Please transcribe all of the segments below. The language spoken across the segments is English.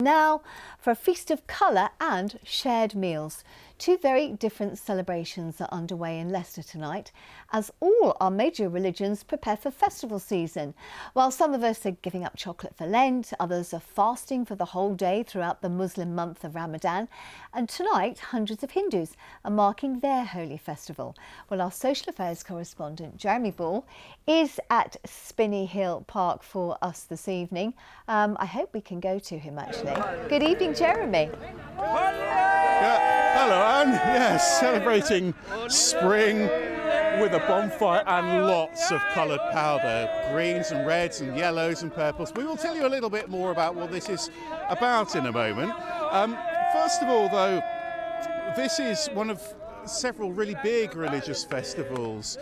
Now for a feast of colour and shared meals. Two very different celebrations are underway in Leicester tonight as all our major religions prepare for festival season. While some of us are giving up chocolate for Lent, others are fasting for the whole day throughout the Muslim month of Ramadan. And tonight, hundreds of Hindus are marking their holy festival. Well, our social affairs correspondent, Jeremy Ball, is at Spinney Hill Park for us this evening. I hope we can go to him, actually. Good evening, Jeremy. Hello, Anne. Yes, celebrating spring with a bonfire and lots of coloured powder, greens and reds and yellows and purples. We will tell you a little bit more about what this is about in a moment. First of all, though, this is one of several really big religious festivals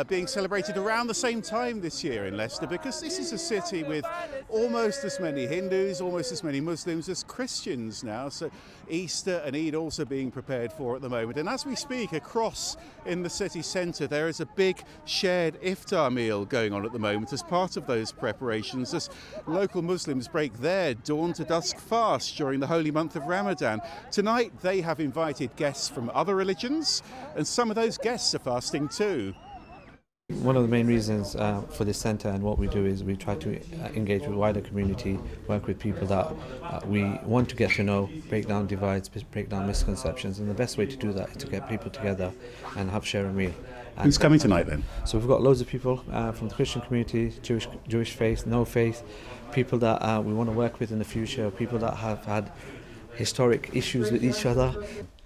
being celebrated around the same time this year in Leicester, because this is a city with almost as many Hindus, almost as many Muslims as Christians now. So Easter and Eid also being prepared for at the moment. And as we speak, across in the city centre, there is a big shared iftar meal going on at the moment as part of those preparations, as local Muslims break their dawn to dusk fast during the holy month of Ramadan. Tonight they have invited guests from other religions, and some of those guests are fasting too. One of the main reasons for this centre and what we do is we try to engage with the wider community, work with people that we want to get to know, break down divides, break down misconceptions, and the best way to do that is to get people together and share a meal. Who's coming tonight then? So we've got loads of people from the Christian community, Jewish faith, no faith, people that we want to work with in the future, people that have had historic issues with each other.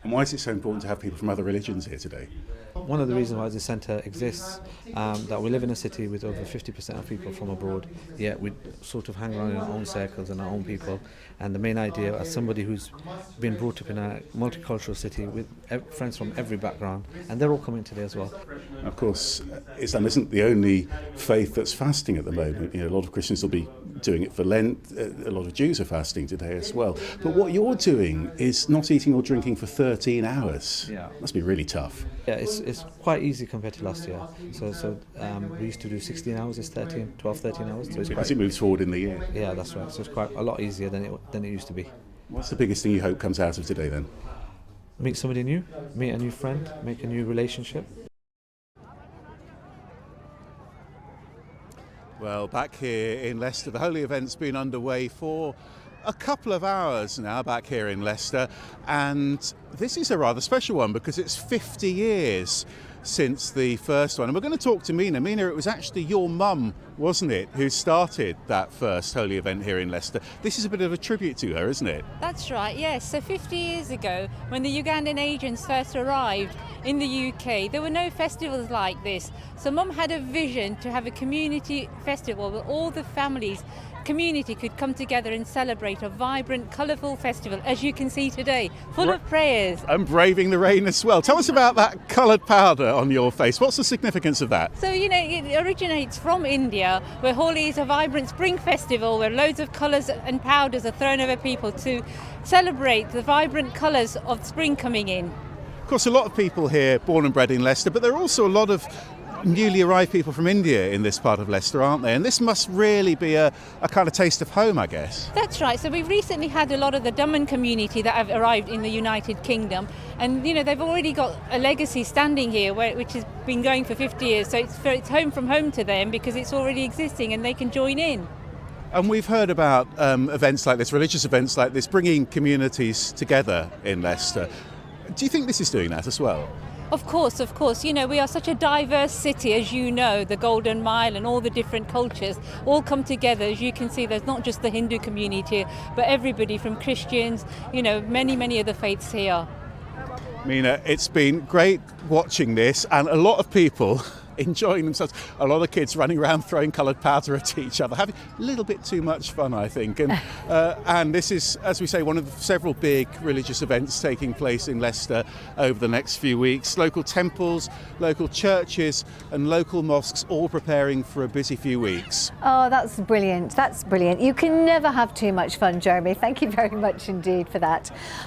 And why is it so important to have people from other religions here today? One of the reasons why this centre exists, that we live in a city with over 50% of people from abroad, yet we sort of hang around in our own circles and our own people. And the main idea, as somebody who's been brought up in a multicultural city with friends from every background, and they're all coming today as well. Of course, Islam isn't the only faith that's fasting at the moment. A lot of Christians will be doing it for Lent. A lot of Jews are fasting today as well. But what you're doing is not eating or drinking for 13 hours. Yeah. Must be really tough. Yeah, it's quite easy compared to last year. So we used to do 16 hours, it's 12, 13 hours. So As it moves forward in the year. Yeah, that's right. So it's quite a lot easier than it used to be. What's the biggest thing you hope comes out of today then? Meet somebody new, meet a new friend, make a new relationship. Well, back here in Leicester, the Holy event's been underway for a couple of hours now back here in Leicester, and this is a rather special one because it's 50 years since the first one. And we're going to talk to Mina. Mina, it was actually your mum, wasn't it, who started that first holy event here in Leicester. This is a bit of a tribute to her, isn't it? That's right, yes. So 50 years ago, when the Ugandan agents first arrived in the UK, there were no festivals like this. So Mum had a vision to have a community festival where all the families, community could come together and celebrate a vibrant, colourful festival, as you can see today, full of prayers. And braving the rain as well. Tell us about that coloured powder on your face. What's the significance of that? So, it originates from India, where Holi is a vibrant spring festival where loads of colours and powders are thrown over people to celebrate the vibrant colours of spring coming in. Of course, a lot of people here born and bred in Leicester, but there are also a lot of newly arrived people from India in this part of Leicester, aren't they? And this must really be a kind of taste of home, I guess. That's right. So we've recently had a lot of the Daman community that have arrived in the United Kingdom, and they've already got a legacy standing here which has been going for 50 years. So it's home from home to them because it's already existing and they can join in. And we've heard about events like this, religious events like this, bringing communities together in Leicester. Do you think this is doing that as well? Of course. We are such a diverse city, as you know, the Golden Mile and all the different cultures all come together. As you can see, there's not just the Hindu community, but everybody from Christians, many other faiths here. Mina, it's been great watching this, and a lot of people enjoying themselves. A lot of kids running around throwing coloured powder at each other, having a little bit too much fun, I think. And this is, as we say, one of several big religious events taking place in Leicester over the next few weeks. Local temples, local churches and local mosques all preparing for a busy few weeks. Oh, that's brilliant. That's brilliant. You can never have too much fun, Jeremy. Thank you very much indeed for that.